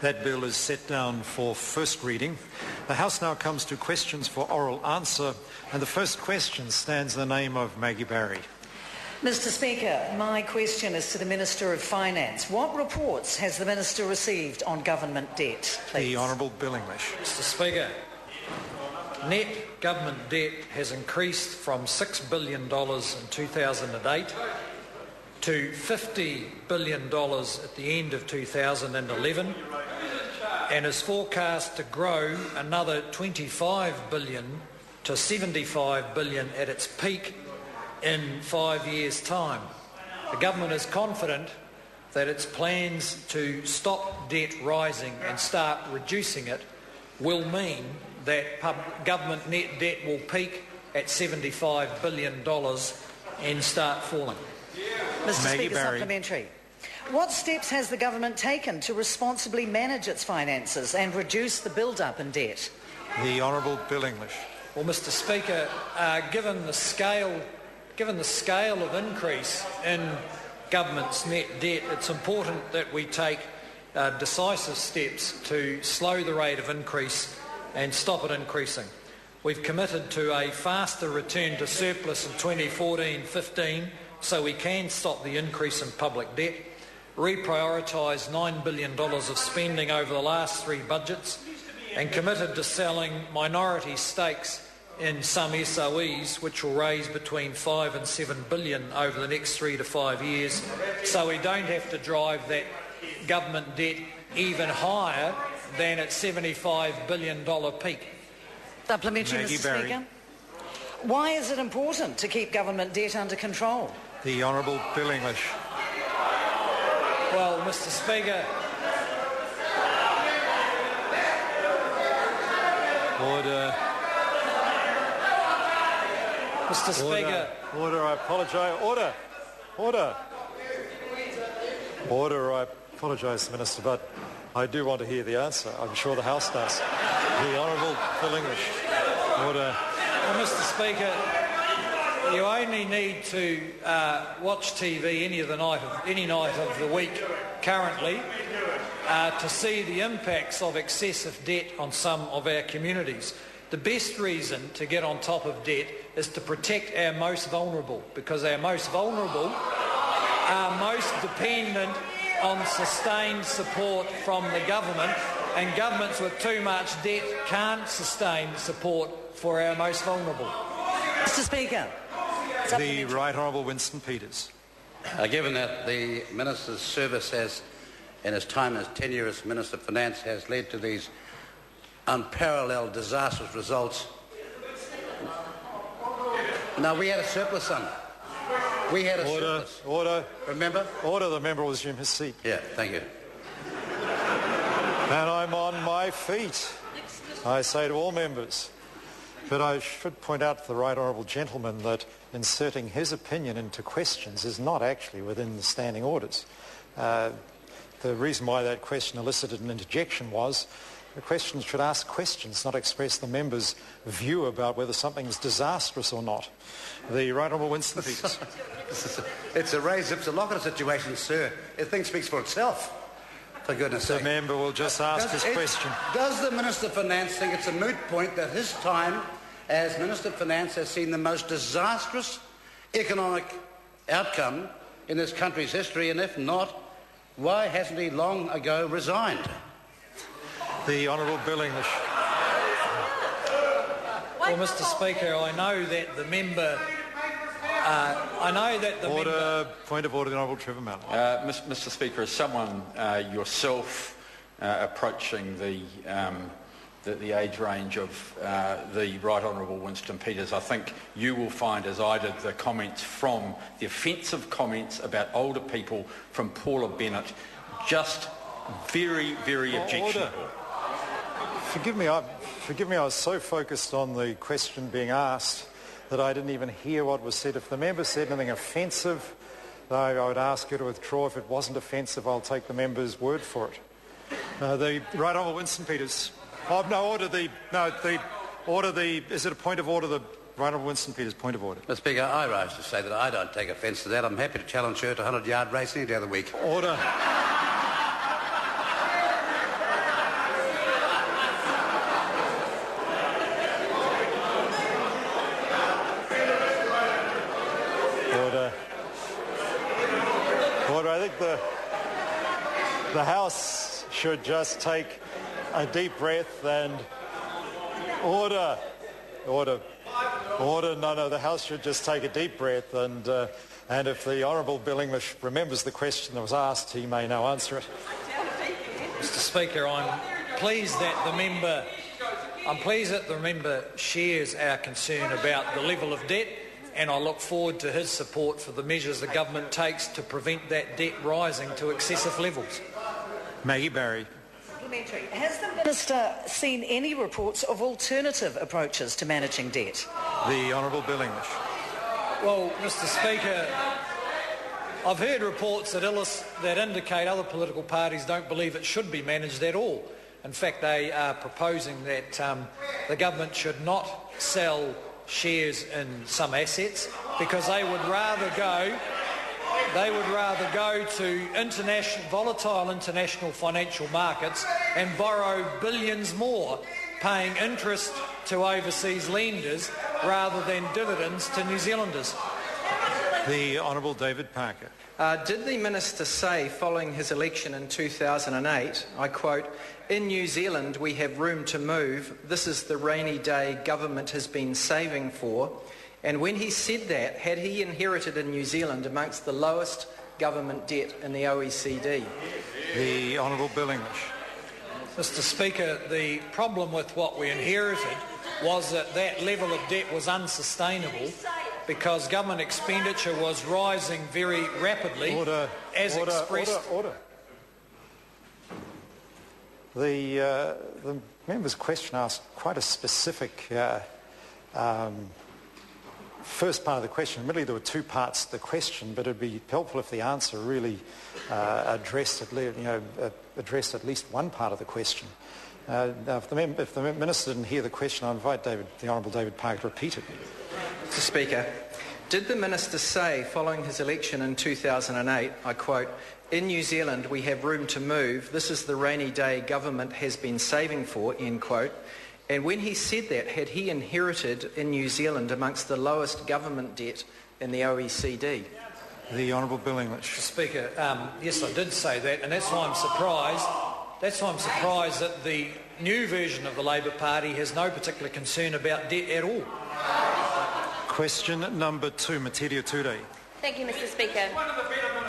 That bill is set down for first reading. The House now comes to questions for oral answer, and the first question stands in the name of Maggie Barry. Mr Speaker, my question is to the Minister of Finance. What reports has the Minister received on government debt, please? The Honourable Bill English. Mr Speaker, net government debt has increased from $6 billion in 2008 to $50 billion at the end of 2011 and is forecast to grow another $25 billion to $75 billion at its peak in 5 years' time. The government is confident that its plans to stop debt rising and start reducing it will mean that government net debt will peak at $75 billion and start falling. Mr Speaker, supplementary. What steps has the government taken to responsibly manage its finances and reduce the build-up in debt? The Honourable Bill English. Well, Mr Speaker, given the scale of increase in government's net debt, it's important that we take decisive steps to slow the rate of increase and stop it increasing. We've committed to a faster return to surplus in 2014-15 so we can stop the increase in public debt, reprioritise $9 billion of spending over the last 3 budgets, and committed to selling minority stakes in some SOEs, which will raise between $5 and $7 billion over the next 3 to 5 years, so we don't have to drive that government debt even higher than its $75 billion peak. Supplementary, Maggie Mr Barry. Speaker. Why is it important to keep government debt under control? The Honourable Bill English. Well, Mr Speaker, Order. Mr Speaker. Order, I apologise. Order, I apologise, Minister, but I do want to hear the answer. I'm sure the House does. The Honourable Bill English. Order. Well, Mr Speaker, you only need to watch TV any night of the week currently to see the impacts of excessive debt on some of our communities. The best reason to get on top of debt is to protect our most vulnerable, because our most vulnerable are most dependent on sustained support from the government, and governments with too much debt can't sustain support for our most vulnerable. Mr Speaker. The Right Honourable Winston Peters. Given that the Minister's service has, in his time as tenure as Minister of Finance, has led to these unparalleled disastrous results. Now, we had a surplus, son. We had a surplus. Order. Remember? Order. The member will resume his seat. Yeah, thank you. And I'm on my feet. I say to all members. But I should point out to the right honourable gentleman that inserting his opinion into questions is not actually within the standing orders. The reason why that question elicited an interjection was the questions should ask questions, not express the member's view about whether something is disastrous or not. The Right Honourable Winston Peters. It's a raise ipsa situation, sir. The thing speaks for itself. For goodness sake. The member will just ask his question. Does the Minister of Finance think it's a moot point that his time as Minister of Finance has seen the most disastrous economic outcome in this country's history? And if not, why hasn't he long ago resigned? The Honourable Bill English. Well, Mr Speaker, I know that the member... Point of order, the Honourable Trevor Mallard. Mr Speaker, as someone yourself approaching the age range of the Right Honourable Winston Peters, I think you will find, as I did, the offensive comments about older people from Paula Bennett, just very, very objectionable. Forgive me, I was so focused on the question being asked that I didn't even hear what was said. If the member said anything offensive, I would ask her to withdraw. If it wasn't offensive, I'll take the member's word for it. The Right Honourable Winston Peters. Is it a point of order, the Right Honourable Winston Peters, point of order? Mr Speaker, I rise to say that I don't take offence to that. I'm happy to challenge her to 100-yard racing any day of the week. Order. the House should just take a deep breath and order. No, the House should just take a deep breath and if the Honourable Bill English remembers the question that was asked, he may now answer it. Mr. Speaker, I'm pleased that the member shares our concern about the level of debt, and I look forward to his support for the measures the government takes to prevent that debt rising to excessive levels. Maggie Barry. Has the Minister seen any reports of alternative approaches to managing debt? The Honourable Bill English. Well, Mr. Speaker, I've heard reports that indicate other political parties don't believe it should be managed at all. In fact, they are proposing that the government should not sell shares in some assets because they would rather go to volatile international financial markets and borrow billions more, paying interest to overseas lenders rather than dividends to New Zealanders. The Honourable David Parker. Did the Minister say following his election in 2008, I quote, "In New Zealand we have room to move. This is the rainy day government has been saving for." And when he said that, had he inherited in New Zealand amongst the lowest government debt in the OECD? The Honourable Bill English. Mr. Speaker, the problem with what we inherited was that that level of debt was unsustainable because government expenditure was rising very rapidly. Order. The member's question asked quite a specific first part of the question. Admittedly, there were two parts to the question, but it would be helpful if the answer really addressed at least one part of the question. If the Minister didn't hear the question, I invite the Honourable David Parker to repeat it. Mr. Speaker, did the Minister say following his election in 2008, I quote, "In New Zealand we have room to move. This is the rainy day government has been saving for," end quote. And when he said that, had he inherited in New Zealand amongst the lowest government debt in the OECD? The Honourable Bill English. Mr. Speaker, yes, I did say that, and that's why I'm surprised. That's why I'm surprised that the new version of the Labour Party has no particular concern about debt at all. Question number 2, Materia Ture. Thank you, Mr. Speaker.